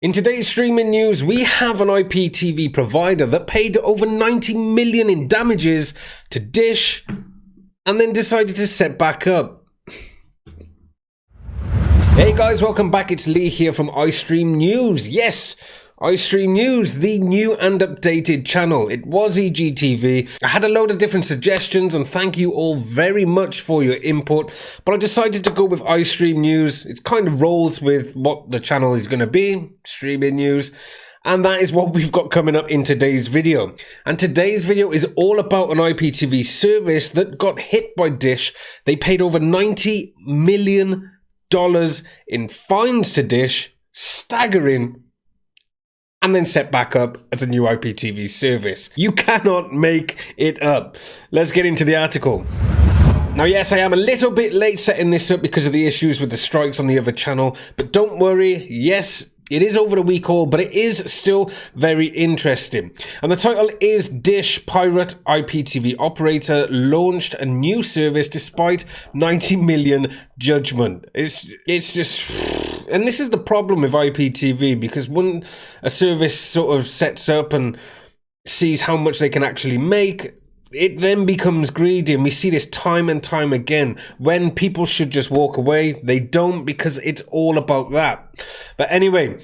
In today's streaming news, we have an IPTV provider that paid over 90 million in damages to Dish and then decided to set back up. Hey guys, welcome back. It's Lee here from iStreamNews. Yes, iStreamNews, the new and updated channel. It was EGTV. I had a load of different suggestions and thank you all very much for your input, but I decided to go with iStreamNews. It kind of rolls with what the channel is going to be, streaming news. And that is what we've got coming up in today's video. And today's video is all about an IPTV service that got hit by Dish. They paid over $90 million in fines to Dish, staggering, and then set back up as a new IPTV service. You cannot make it up. Let's get into the article. Now, yes, I am a little bit late setting this up because of the issues with the strikes on the other channel, but don't worry, yes, it is over a week old, but it is still very interesting. And the title is Dish Pirate IPTV Operator Launched a New Service Despite 90 Million Judgment. It's just... And this is the problem with IPTV, because when a service sort of sets up and sees how much they can actually make, it then becomes greedy, and we see this time and time again. When people should just walk away, they don't, because it's all about that. But anyway,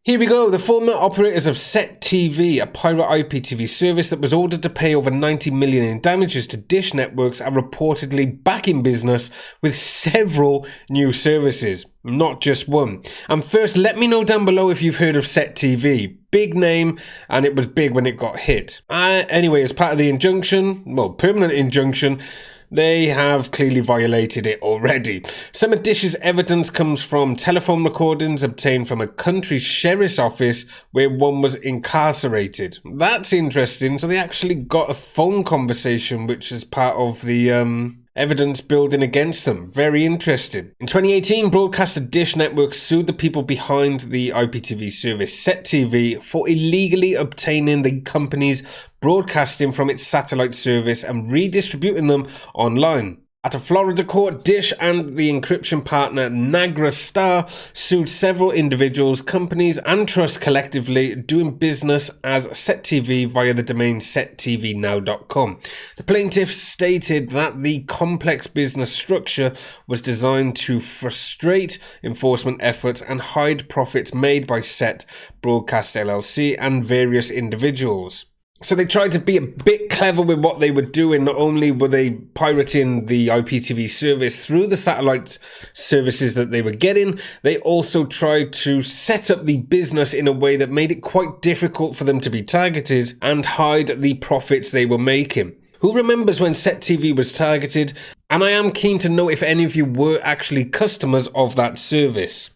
here we go. The former operators of Set TV, a pirate IPTV service that was ordered to pay over 90 million in damages to Dish Networks, are reportedly back in business with several new services, not just one. And first, let me know down below if you've heard of Set TV. Big name, and it was big when it got hit. Anyway, as part of the injunction, well, permanent injunction, they have clearly violated it already. Some of Dish's evidence comes from telephone recordings obtained from a country sheriff's office where one was incarcerated. That's interesting. So they actually got a phone conversation, which is part of the evidence building against them. Very interesting. In 2018, broadcaster Dish Network sued the people behind the IPTV service Set TV for illegally obtaining the company's broadcasting from its satellite service and redistributing them online. At a Florida court, Dish and the encryption partner Nagra Star sued several individuals, companies and trusts collectively doing business as Set TV via the domain settvnow.com. The plaintiffs stated that the complex business structure was designed to frustrate enforcement efforts and hide profits made by Set Broadcast LLC and various individuals. So they tried to be a bit clever with what they were doing. Not only were they pirating the IPTV service through the satellite services that they were getting, they also tried to set up the business in a way that made it quite difficult for them to be targeted and hide the profits they were making. Who remembers when Set TV was targeted? And I am keen to know if any of you were actually customers of that service.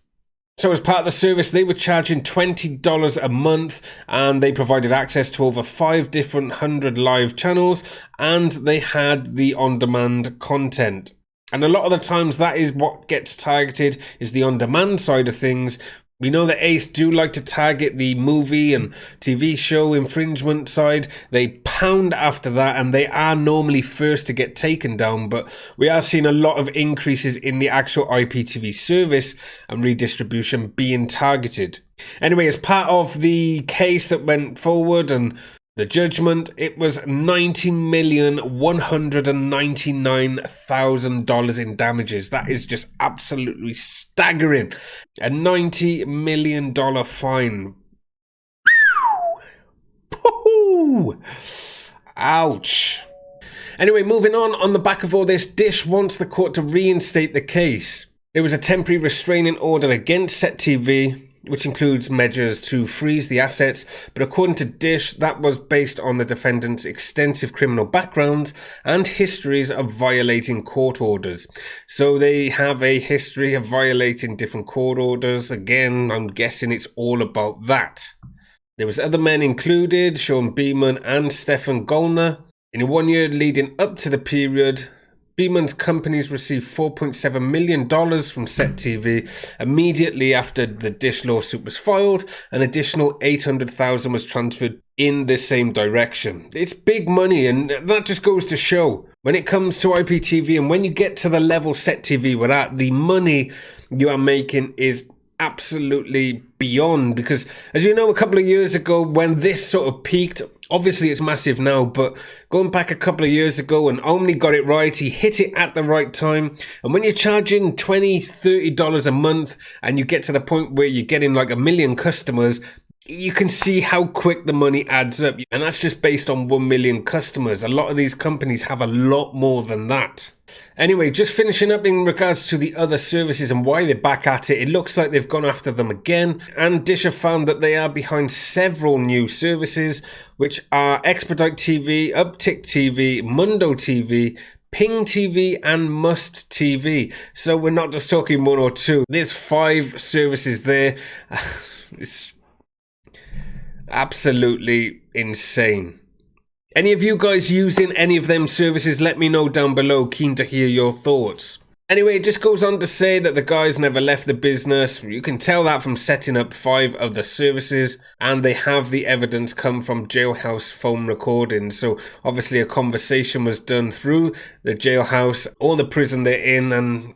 So as part of the service, they were charging $20 a month, and they provided access to over 5 different 100 live channels, and they had the on-demand content. And a lot of the times that is what gets targeted, is the on-demand side of things. We know that Ace do like to target the movie and TV show infringement side. They pound after that, and they are normally first to get taken down, but we are seeing a lot of increases in the actual IPTV service and redistribution being targeted. Anyway, as part of the case that went forward and the judgment, it was $90,199,000 in damages. That is just absolutely staggering. A $90 million fine. Ouch. Anyway, moving on the back of all this, Dish wants the court to reinstate the case. There was a temporary restraining order against Set TV, which includes measures to freeze the assets, but according to Dish, that was based on the defendant's extensive criminal backgrounds and histories of violating court orders. So they have a history of violating different court orders. Again, I'm guessing it's all about that. There was other men included, Sean Beeman and Stefan Gollner. In 1 year leading up to the period, Beeman's companies received $4.7 million from Set TV. Immediately after the Dish lawsuit was filed, an additional $800,000 was transferred in the same direction. It's big money, and that just goes to show when it comes to IPTV, and when you get to the level Set TV were at, the money you are making is absolutely beyond, because as you know, a couple of years ago when this sort of peaked, obviously it's massive now, but going back a couple of years ago and Omni got it right, he hit it at the right time. And when you're charging $20-$30 a month and you get to the point where you're getting like 1 million customers, you can see how quick the money adds up. And that's just based on 1 million customers. A lot of these companies have a lot more than that. Anyway, just finishing up in regards to the other services and why they're back at it. It looks like they've gone after them again. And Dish have found that they are behind several new services, which are Expedite TV, Uptick TV, Mundo TV, Ping TV and Must TV. So we're not just talking 1 or 2. There's 5 services there. It's absolutely insane. Any of you guys using any of them services, let me know down below. Keen to hear your thoughts. Anyway, it just goes on to say that the guys never left the business. You can tell that from setting up 5 of the services, and they have the evidence come from jailhouse phone recordings. So obviously a conversation was done through the jailhouse or the prison they're in, and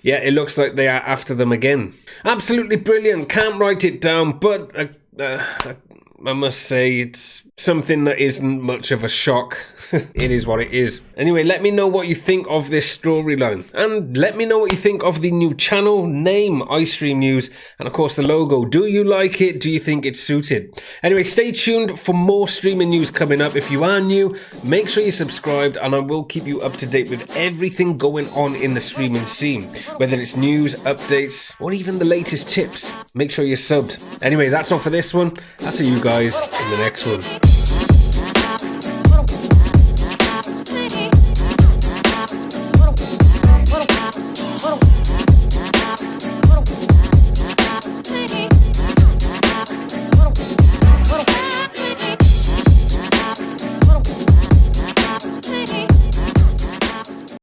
yeah, it looks like they are after them again. Absolutely brilliant. Can't write it down, but I must say it's something that isn't much of a shock. It is what it is. Anyway, let me know what you think of this storyline, and let me know what you think of the new channel name, iStreamNews, and of course the logo. Do you like it? Do you think it's suited? Anyway, stay tuned for more streaming news coming up. If you are new, make sure you're subscribed, and I will keep you up to date with everything going on in the streaming scene, whether it's news, updates, or even the latest tips. Make sure you're subbed. Anyway, that's all for this one. I'll see you guys in the next one.